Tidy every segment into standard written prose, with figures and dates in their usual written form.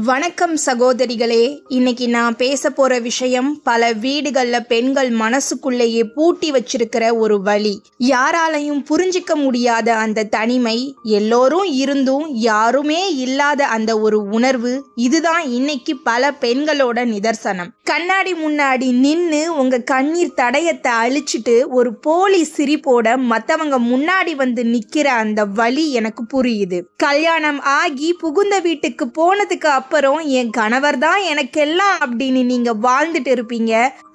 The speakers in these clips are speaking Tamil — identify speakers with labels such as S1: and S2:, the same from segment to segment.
S1: வணக்கம் சகோதரிகளே. இன்னைக்கு நான் பேச போற விஷயம் பல வீடுகள்ல பெண்கள் மனசுக்குள்ளேயே பூட்டி வச்சிருக்கிற ஒரு வலி. யாராலையும் புரிஞ்சிக்க முடியாத அந்த தனிமை, எல்லோரும் இருந்தும் யாருமே இல்லாத அந்த ஒரு உணர்வு, இதுதான் இன்னைக்கு பல பெண்களோட நிதர்சனம். கண்ணாடி முன்னாடி நின்னு உங்க கண்ணீர் தடயத்தை அழிச்சிட்டு ஒரு போலி சிரிப்போட மத்தவங்க முன்னாடி வந்து நிக்கிற அந்த வலி எனக்கு புரியுது. கல்யாணம் ஆகி புகுந்த வீட்டுக்கு போனதுக்கு அப்புறம் என் கணவர் தான் எனக்கெல்லாம் அப்படின்னு நீங்க வாழ்ந்துட்டு இருப்பீங்க.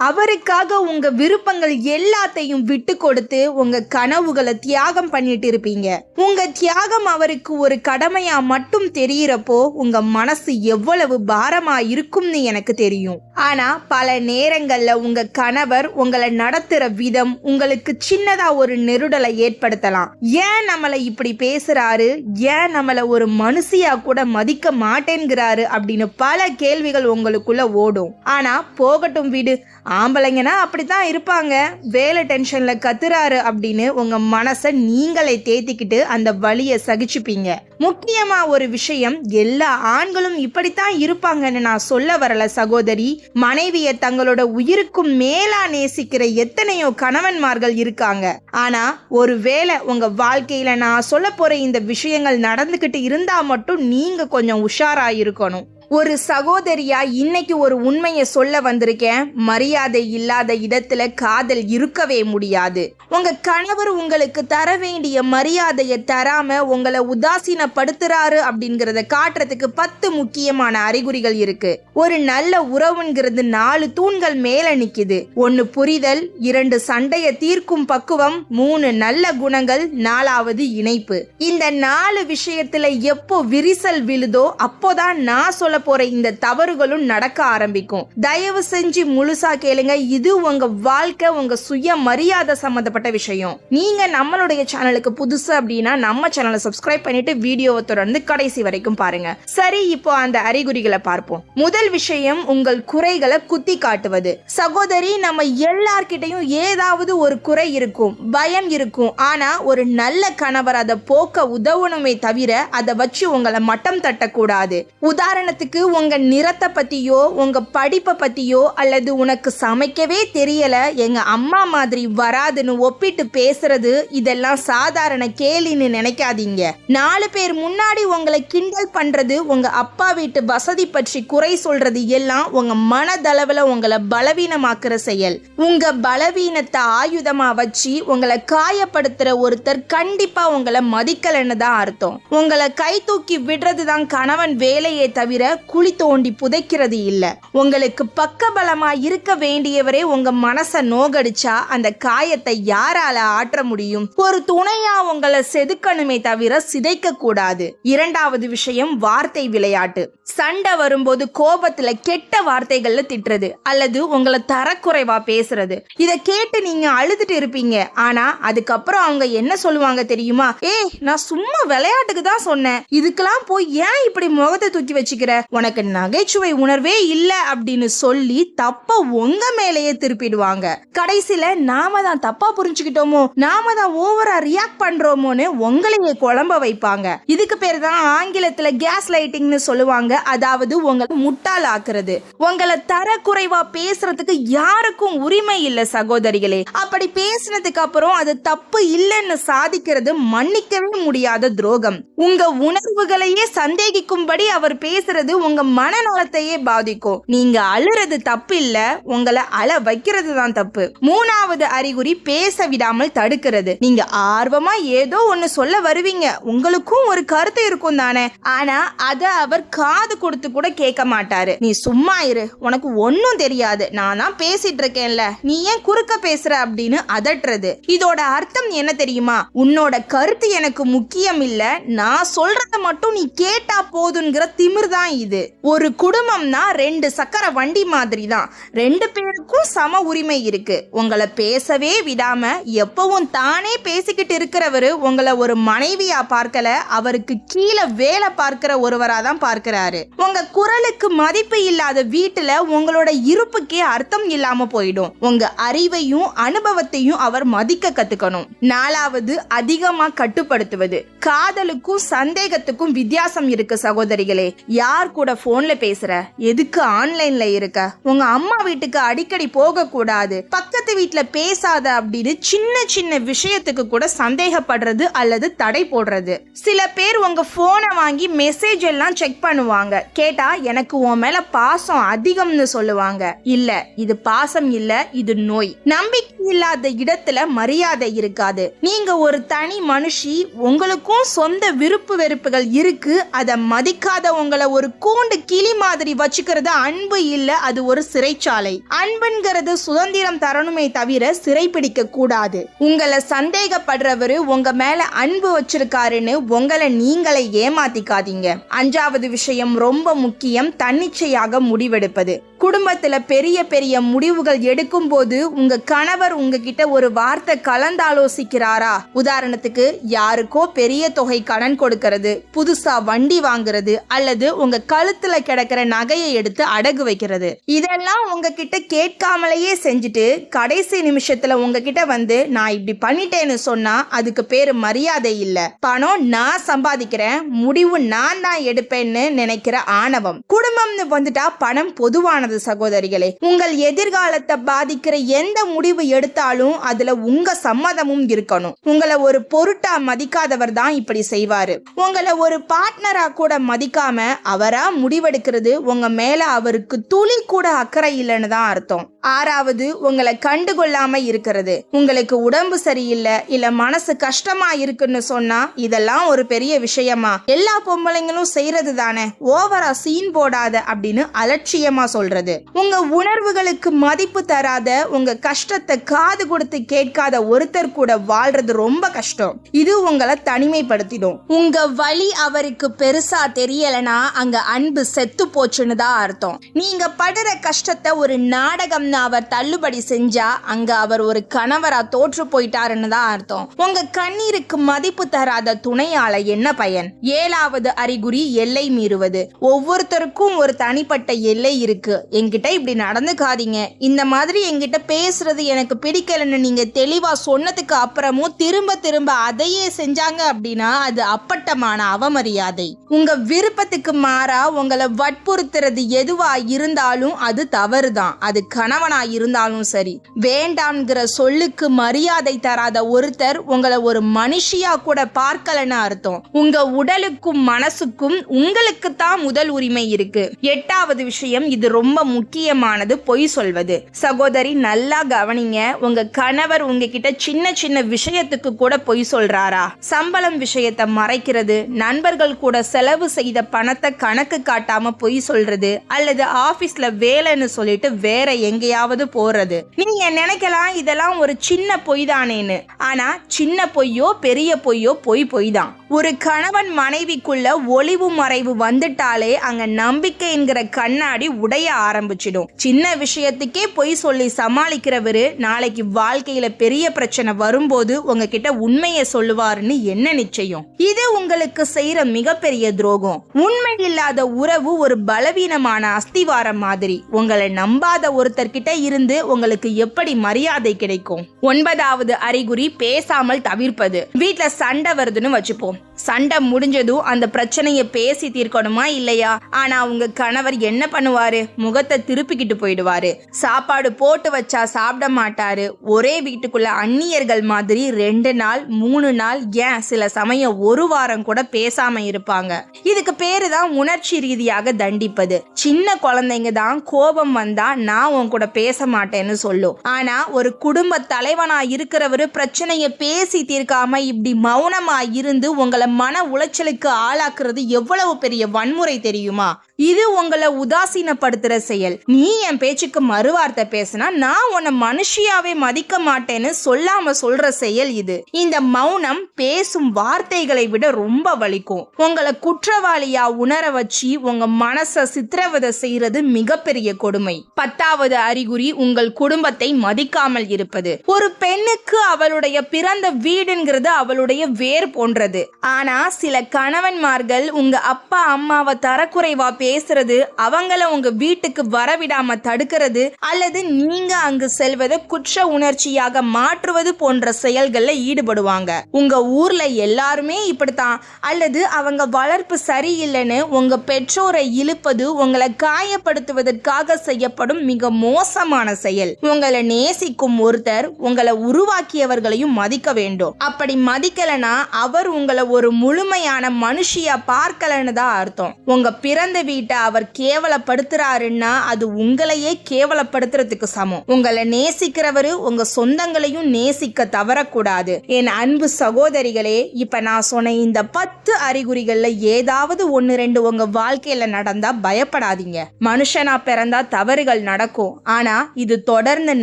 S1: அவருக்காக உங்க விருப்பங்கள் எல்லாத்தையும் விட்டு கொடுத்து உங்க கனவுகளை தியாகம் பண்ணிட்டு இருப்பீங்க. உங்க தியாகம் அவருக்கு ஒரு கடமையா மட்டும் தெரியறப்போ உங்க மனசு எவ்வளவு பாரமா இருக்கும்னு எனக்கு தெரியும். ஆனா பல நேரங்கள்ல உங்க கணவர் உங்களை நடத்துற விதம் உங்களுக்கு சின்னதா ஒரு நெருடலை ஏற்படுத்தலாம். ஏன் நம்மளை இப்படி பேசுறாரு, ஏன் நம்மளை ஒரு மனுஷியா கூட மதிக்க மாட்டேங்கிறாரு அப்படின்னு பல கேள்விகள் உங்களுக்குள்ள ஓடும். ஆனா போகட்டும் விடு, ஆம்பளைங்கன்னா அப்படித்தான் இருப்பாங்க, வேலை டென்ஷன்ல கத்துறாரு அப்படின்னு உங்க மனசை நீங்களே தேத்திக்கிட்டு அந்த வலியை சகிச்சுப்பீங்க. முக்கியமா ஒரு விஷயம், எல்லா ஆண்களும் இப்படித்தான் இருப்பாங்கன்னு நான் சொல்ல வரல சகோதரி. மனைவியை தங்களோட உயிருக்கும் மேலா நேசிக்கிற எத்தனையோ கணவன்மார்கள் இருக்காங்க. ஆனா ஒருவேளை உங்க வாழ்க்கையில நான் சொல்ல போற இந்த விஷயங்கள் நடந்துகிட்டு இருந்தா மட்டும் நீங்க கொஞ்சம் உஷாரா இருக்கணும். ஒரு சகோதரியா இன்னைக்கு ஒரு உண்மையை சொல்ல வந்திருக்கேன். மரியாதை இல்லாத இடத்துல காதல் இருக்கவே முடியாது. உங்க கணவர் உங்களுக்கு தர வேண்டிய மரியாதையை தராம உங்களை உதாசீனப்படுத்துறாரு அப்படிங்கறத காட்டுறதுக்கு 10 முக்கியமான அறிகுறிகள் இருக்கு. ஒரு நல்ல உறவுங்கிறது 4 தூண்கள் மேல நிக்குது. 1 புரிதல், 2 சண்டையை தீர்க்கும் பக்குவம், 3 நல்ல குணங்கள், 4வது இணைப்பு. இந்த 4 விஷயத்துல எப்போ விரிசல் விழுதோ அப்போதான் நான் சொல்ல போற இந்த தவறுகளும் நடக்க ஆரம்பிக்கும். தயவு செஞ்சு முழுசா கேளுங்க. இது உங்க வாழ்க்கை, உங்க சுய மரியாதை சம்பந்தப்பட்ட விஷயம். நீங்க நம்மளுடைய சேனலுக்கு புதுசு அப்படின்னா நம்ம சேனலை சப்ஸ்கிரைப் பண்ணிட்டு வீடியோவை தொடர்ந்து கடைசி வரைக்கும் பாருங்க. சரி, இப்போ அந்த அறிகுறிகளை பார்ப்போம். முதல் விஷயம், உங்கள் குறைகளை குத்தி காட்டுவது. சகோதரி, நம்ம எல்லார்கிட்டையும் ஏதாவது ஒரு குறை இருக்கும், பயம் இருக்கும். ஆனா ஒரு நல்ல கணவர் அதை போக்க உதவணுமே தவிர அதை வச்சு உங்களை மட்டம் தட்டக்கூடாது. உதாரணத்துக்கு உங்க நிறத்தை பத்தியோ உங்க படிப்பை பத்தியோ அல்லது உனக்கு சமைக்கவே தெரியல, எங்க அம்மா மாதிரி வராதுன்னு ஒப்பிட்டு பேசுறது, இதெல்லாம் சாதாரண கேலின்னு நினைக்காதீங்க. 4 பேர் முன்னாடி உங்களை கிண்டல் பண்றது, உங்க அப்பா வீட்டு வசதி பற்றி குறை சொல்றது எல்லாம் உங்க மனதளவுல உங்களை பலவீனமாக்குற செயல். உங்க பலவீனத்தை ஆயுதமா வச்சு உங்களை காயப்படுத்துற ஒருத்தர் கண்டிப்பா உங்களை மதிக்கலன்னு தான் அர்த்தம். உங்களை கை தூக்கி விடுறது தான் கணவன் வேலையே தவிர குழி தோண்டி புதைக்கிறது இல்ல. உங்களுக்கு பக்கபலமா இருக்க வேண்டியவரே உங்க மனசை நோகடிச்சா அந்த காயத்தை யாரால ஆற்ற முடியும்? ஒரு துணையா உங்களை செதுக்கணுமே தவிர சிதைக்க கூடாது. 2வது விஷயம், வார்த்தை விளையாட்டு. சண்டை வரும்போது கோபத்துல கெட்ட வார்த்தைகள்ல திட்டுறது அல்லது உங்களை தரக்குறைவா பேசுறது. இத கேட்டு நீங்க அழுதுட்டு இருப்பீங்க. ஆனா அதுக்கப்புறம் அவங்க என்ன சொல்லுவாங்க தெரியுமா? ஏய், நான் சும்மா விளையாட்டுக்கு தான் சொன்னேன், இதுக்கெல்லாம் போய் ஏன் இப்படி முகத்தை தூக்கி வச்சுக்கிற, உனக்கு நகைச்சுவை உணர்வே இல்ல அப்படின்னு சொல்லி தப்ப உங்க மேலேயே திருப்பிடுவாங்க. கடைசியில நாம தான் தப்பா புரிஞ்சுக்கிட்டோமோ, நாம தான் ஓவரா ரியாக்ட் பண்றோமோன்னு உங்களையே குழம்ப வைப்பாங்க. இதுக்கு பேர் தான் ஆங்கிலத்துல கேஸ் லைட்டிங்னு சொல்லுவாங்க. அதாவது உங்களை முட்டாள் ஆக்குறது. உங்களை தரக்குறைவா பேசுறதுக்கு யாருக்கும் உரிமை இல்ல சகோதரிகளே. அப்படி பேசினதுக்கு அப்புறம் அது தப்பு இல்லைன்னு சாதிக்கிறது மன்னிக்கவே முடியாத துரோகம். உங்க உணர்வுகளையே சந்தேகிக்கும்படி அவர் பேசுறது உங்க மனநலத்தையே பாதிக்கும். நீங்க அழுறது தப்பு இல்ல, உங்களை அழ வைக்கிறது தான் தப்பு. 3வது அறிகுறி, பேச விடாமல் தடுக்கிறது. நீங்க ஆர்வமா ஏதோ ஒன்னு சொல்ல வருவீங்க, உங்களுக்கும் ஒரு கருத்து இருக்கும் தானே, ஆனா அத அவர் காது கொடுத்து கூட கேட்க மாட்டாரு. நீ சும்மா இரு, உனக்கு ஒன்னும் தெரியாது, நான் தான் பேசிட்டு இருக்கேன்ல, நீ ஏன் குறுக்க பேசுற அப்படின்னு அதட்டுறது. இதோட அர்த்தம் என்ன தெரியுமா? உன்னோட கருத்து எனக்கு முக்கியம் இல்ல, நான் சொல்றத மட்டும் நீ கேட்டா போதுங்கிற திமிர் தான் இது. ஒரு குடும்பம்னா 2 சக்கர வண்டி மாதிரி தான். 2 பேருக்கும் சம உரிமை இருக்கு. உங்களை பேசவே விடாம எப்பவும் தானே பேசிக்கிட்டு இருக்கிறவரு உங்களை ஒரு மனைவியா பார்க்கல, அவருக்கு கீழே வேலை பார்க்கிற ஒருவரா தான் பார்க்கிறாரு. உங்க குரலுக்கு மதிப்பு இல்லாத வீட்டுல உங்களோட இருப்புக்கே அர்த்தம் இல்லாம போயிடும். உங்க அறிவையும் அனுபவத்தையும் அவர் மதிக்க கத்துக்கணும். 4வது, அதிகமா கட்டுப்படுத்துவது. காதலுக்கும் சந்தேகத்துக்கும் வித்தியாசம் இருக்கு சகோதரிகளே. யார் யார் கூட போன்ல பேசுற, எதுக்கு ஆன்லைன்ல இருக்க, உங்க அம்மா வீட்டுக்கு அடிக்கடி போக கூடாது, பக்கத்து வீட்டுல பேசாத அப்படின்னு சின்ன சின்ன விஷயத்துக்கு கூட சந்தேகப்படுறது அல்லது தடை போடுறது. சில பேர் உங்க போனை வாங்கி மெசேஜ் எல்லாம் செக் பண்ணுவாங்க. கேட்டா எனக்கு உன் மேல பாசம் அதிகம்னு சொல்லுவாங்க. இல்ல, இது பாசம் இல்ல, இது நோய். நம்பிக்கை இல்லாத இடத்துல மரியாதை இருக்காது. நீங்க ஒரு தனி மனுஷி, உங்களுக்கும் சொந்த விருப்பு வெறுப்புகள் இருக்கு. அதை மதிக்காத உங்களை ஒரு கூண்டு கிளி மாதிரி வச்சுக்கிறது அன்பு இல்ல, அது ஒரு சிறைச்சாலை. அன்புங்கிறது சுதந்திரம் தரணுமே தவிர சிறைப்பிடிக்க கூடாது. உங்களை சந்தேகப்படுறவரு உங்க மேல அன்பு வச்சிருக்காருன்னு உங்களை நீங்களே ஏமாத்திக்காதீங்க. 5வது விஷயம் ரொம்ப முக்கியம், தன்னிச்சையாக முடிவெடுப்பது. குடும்பத்துல பெரிய பெரிய முடிவுகள் எடுக்கும் போது உங்க கணவர் உங்ககிட்ட ஒரு வார்த்தை கலந்தாலோசிக்கிறாரா? உதாரணத்துக்கு, யாருக்கோ பெரிய தொகை கடன் கொடுக்கிறது, புதுசா வண்டி வாங்குறது, அல்லது உங்க கழுத்துல கிடக்கிற நகையை எடுத்து அடகு வைக்கிறது. இதெல்லாம் உங்ககிட்ட கேட்காமலேயே செஞ்சுட்டு கடைசி நிமிஷத்துல உங்ககிட்ட வந்து நான் இப்படி பண்ணிட்டேன்னு சொன்னா அதுக்கு பேரு மரியாதை இல்ல. பணம் நான் சம்பாதிக்கிறேன், முடிவு நான் தான் எடுப்பேன்னு நினைக்கிற ஆணவம். குடும்பம்னு வந்துட்டா பணம் பொதுவானது சகோதரிகளே. உங்கள் எதிர்காலத்தை பாதிக்கிற எந்த முடிவு எடுத்தாலும் அதுல உங்க சம்மதமும் இருக்கணும். உங்களை ஒரு பொருட்டா மதிக்காதவர் தான் இப்படி செய்வாரு. உங்களை ஒரு பார்ட்னரா கூட மதிக்காம அவரா முடிவெடுக்கிறது உங்க மேல அவருக்கு துளி கூட அக்கறை இல்லைன்னு தான் அர்த்தம். 6வது, உங்களை கண்டுகொள்ளாம இருக்கிறது. உங்களுக்கு உடம்பு சரியில்லை, இல்ல மனசு கஷ்டமா இருக்குன்னு சொன்னா இதெல்லாம் ஒரு பெரிய விஷயமா, எல்லா பொம்பளைங்களும் செய்யறது தானே, ஓவரா சீன் போடாத அப்படின்னு அலட்சியமா சொல்றது. உங்க உணர்வுகளுக்கு மதிப்பு தராத, உங்க கஷ்டத்தை காது கொடுத்து கேட்காத ஒருத்தர் கூட வாழ்றது ரொம்ப கஷ்டம். இது உங்களை தனிமைப்படுத்திடும். உங்க வலி அவருக்கு பெருசா தெரியலனா அங்க அன்பு செத்து போச்சுன்னு தான் அர்த்தம். நீங்க படுற கஷ்டத்தை ஒரு நாடகம்னு அவர் தள்ளுபடி செஞ்சா அங்க அவர் ஒரு கணவரா தோற்று போயிட்டாருன்னு தான் அர்த்தம். உங்க கண்ணீருக்கு மதிப்பு தராத துணையால என்ன பயன்? 7வது அறிகுறி, எல்லை மீறுவது. ஒவ்வொருத்தருக்கும் ஒரு தனிப்பட்ட எல்லை இருக்கு. என்கிட்ட இப்படி நடந்துக்காதீங்க, இந்த மாதிரி என்கிட்ட பேசுறது எனக்கு பிடிக்கலன்னு நீங்க தெளிவா சொன்னதுக்கு அப்புறமும் திரும்ப திரும்ப அதையே செஞ்சாங்க அப்படின்னா அது அப்பட்டமான அவமரியாதை. உங்க விருப்பத்துக்கு மாறா உங்களை வற்புறுத்துறது எதுவா இருந்தாலும் அது தவறுதான். அது கணவனா இருந்தாலும் சரி. வேண்டாம்ங்கிற சொல்லுக்கு மரியாதை தராத ஒருத்தர் உங்களை ஒரு மனுஷியா கூட பார்க்கலன்னு அர்த்தம். உங்க உடலுக்கும் மனசுக்கும் உங்களுக்கு தான் முதல் உரிமை இருக்கு. 8வது விஷயம், இது ரொம்ப முக்கியமானது, பொய் சொல்வது. சகோதரி நல்லா கவனிங்க. உங்க கணவர் உங்ககிட்ட சின்ன சின்ன விஷயத்துக்கு கூட பொய் சொல்றாரா? சம்பளம் விஷயத்தை மறைக்கிறது, நண்பர்கள் கூட செலவு செய்த பணத்தை கணக்கு காட்டாம பொய் சொல்றது, அல்லது ஆபீஸ்ல வேலைன்னு சொல்லிட்டு வேற எங்கேயாவது போறது. நீங்க நினைக்கலாம் இதெல்லாம் ஒரு சின்ன பொய் தானேன்னு. ஆனா சின்ன பொய்யோ பெரிய பொய்யோ பொய் தான். ஒரு கணவன் மனைவிக்குள்ள ஒளிவு மறைவு வந்துட்டாலே அங்க நம்பிக்கை என்கிற கண்ணாடி உடைய ஆரம்பிச்சிடும். சின்ன விஷயத்துக்கே பொய் சொல்லி சமாளிக்கிறவரு நாளைக்கு வாழ்க்கையில பெரிய பிரச்சனை வரும்போது உங்ககிட்ட உண்மையை சொல்லுவாருன்னு என்ன நிச்சயம்? இது உங்களுக்கு செய்யற மிகப்பெரிய துரோகம். உண்மை இல்லாத உறவு ஒரு பலவீனமான அஸ்திவாரம் மாதிரி. உங்களை நம்பாத ஒருத்தர்கிட்ட இருந்து உங்களுக்கு எப்படி மரியாதை கிடைக்கும்? 9வது அறிகுறி, பேசாமல் தவிர்ப்பது. வீட்டுல சண்டை வருதுன்னு வச்சுப்போம். சண்டை முடிஞ்சதும் அந்த பிரச்சனையை பேசி தீர்க்கணுமா இல்லையா? ஆனா உங்க கணவர் என்ன பண்ணுவாரு? முகத்தை திருப்பிக்கிட்டு போயிடுவாரு. சாப்பாடு போட்டு வச்சா சாப்பிட மாட்டாரு. ஒரே வீட்டுக்குள்ள அந்நியர்கள் மாதிரி 2 நாள் 3 நாள், ஏன் சில சமயம் 1 வாரம் கூட பேசாம இருப்பாங்க. இதுக்கு பேரு தான் உணர்ச்சி ரீதியாக தண்டிப்பது. சின்ன குழந்தைங்க தான் கோபம் வந்தா நான் உன் கூட பேச மாட்டேன்னு சொல்லும். ஆனா ஒரு குடும்ப தலைவனா இருக்கிறவரு பிரச்சனையை பேசி தீர்க்காம இப்படி மௌனமா இருந்து உங்களை மன உளைச்சலுக்கு ஆளாக்குறது எவ்வளவு பெரிய வன்முறை தெரியுமா? இது உங்களை உதாசீனப்படுத்துற செயல். நீ என் பேச்சுக்கு மறுவார்த்தை பேசினா நான் உன்னை மனுஷியாவே மதிக்க மாட்டேன்னு சொல்லாம சொல்ற செயல் இது. இந்த மௌனம் பேசும் வார்த்தைகளை விட ரொம்ப வலிக்கும். உங்களை குற்றவாளியா உணர வச்சு உங்க மனச சித்திரவதை செய்யறது மிகப்பெரிய கொடுமை. 10வது அறிகுறி, உங்கள் குடும்பத்தை மதிக்காமல் இருப்பது. ஒரு பெண்ணுக்கு அவளுடைய பிறந்த வீடுங்கிறது அவளுடைய வேர் போன்றது. ஆனா சில கணவன்மார்கள் உங்க அப்பா அம்மாவை தரக்குறைவா பேசுறது, அவங்கள உங்க வீட்டுக்கு வரவிடாம தடுக்கிறது, அல்லது நீங்க அங்கு செல்வதை குற்ற உணர்ச்சியாக மாற்றுவது போன்ற செயல்கள்ல ஈடுபடுவாங்க. உங்க ஊர்ல எல்லாருமே இப்படித்தான், அல்லது அவங்க வளர்ப்பு சரியில்லைன்னு உங்க பெற்றோரை இழுப்பது உங்களை காயப்படுத்துவதற்காக செய்யப்படும் மிக மோசமான செயல். உங்களை நேசிக்கும் ஒருத்தர் உங்களை உருவாக்கியவர்களையும் மதிக்க வேண்டும். அப்படி மதிக்கலனா அவர் உங்களை ஒரு முழுமையான மனுஷியா பார்க்கலன்னு தான் அர்த்தம். உங்க பிறந்த வீட்டை அவர் கேவலப்படுத்துறாருன்னா அது உங்களையே கேவலப்படுத்துறதுக்கு சமம். உங்களை நேசிக்கிறவரு உங்க சொந்தங்களையும் நேசிக்க தவறக்கூடாது. என் அன்பு சகோதரிகளே, இப்ப நான் சொன்ன இந்த 10 அறிகுறிகள்ல ஏதாவது 1-2 உங்க வாழ்க்கையில நடந்தா பயப்படாதீங்க. மனுஷனா பிறந்தா தவறுகள் நடக்கும். ஆனா இது தொடர்ந்து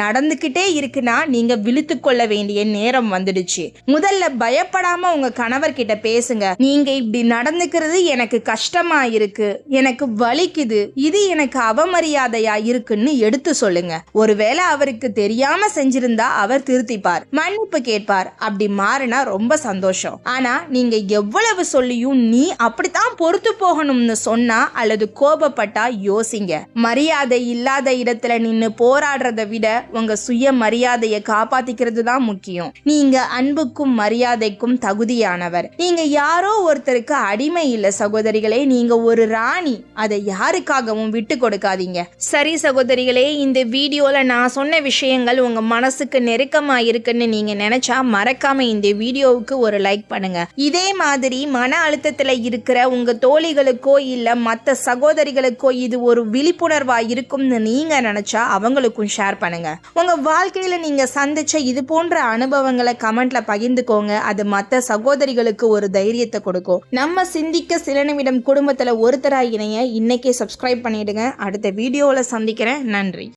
S1: நடந்துகிட்டே இருக்குன்னா நீங்க விழித்து கொள்ள வேண்டிய நேரம் வந்துடுச்சு. முதல்ல பயப்படாம உங்க கணவர்கிட்ட பேசுங்க. நீங்க இப்படி நடந்துக்கிறது எனக்கு கஷ்டமா இருக்கு, எனக்கு வலிக்குது, இது எனக்கு அவமரியாதையா இருக்குன்னு எடுத்து சொல்லுங்க. ஒருவேளை அவருக்கு தெரியாம செஞ்சிருந்தா அவர் திருத்திப்பார், மன்னிப்பு கேட்பார். அப்படி மாறினா ரொம்ப சந்தோஷம். ஆனா நீங்க எவ்வளவு சொல்லியும் நீ அப்படித்தான் பொறுத்து போகணும்னு சொன்னா அல்லது கோபப்பட்டா யோசிங்க. மரியாதை இல்லாத இடத்துல நின்னு போராடுறதை விட உங்க சுய மரியாதையை காப்பாத்திக்கிறது தான் முக்கியம். நீங்க அன்புக்கும் மரியாதைக்கும் தகுதியானவர். நீங்க யாரோ ஒருத்தருக்கு அடிமை இல்ல சகோதரிகளே, நீங்க ஒரு ராணி. அதை யாருக்காகவும் விட்டு கொடுக்காதீங்க. சரி சகோதரிகளே, இந்த வீடியோல நான் சொன்ன விஷயங்கள் உங்க மனசுக்கு நெருக்கமா இருக்குன்னு நீங்க நினைச்சா மறக்காம இந்த வீடியோவுக்கு ஒரு லைக் பண்ணுங்க. இதே மாதிரி மன அழுத்தத்துல இருக்கிற உங்க தோழிகளுக்கோ இல்ல மற்ற சகோதரிகளுக்கோ இது ஒரு விழிப்புணர்வா இருக்கும்னு நீங்க நினைச்சா அவங்களுக்கும் ஷேர் பண்ணுங்க. உங்க வாழ்க்கையில நீங்க சந்திச்ச இது போன்ற அனுபவங்களை கமெண்ட்ல பகிர்ந்துக்கோங்க. அது மற்ற சகோதரிகளுக்கு ஒரு தைரியத்தை கொடுக்கும். நம்ம சிந்திக்க சில நிமிடம் குடும்பத்துல ஒருத்தரா இணைய இன்னைக்கே சப்ஸ்கிரைப் பண்ணிடுங்க. அடுத்த வீடியோல சந்திக்கிறேன். நன்றி.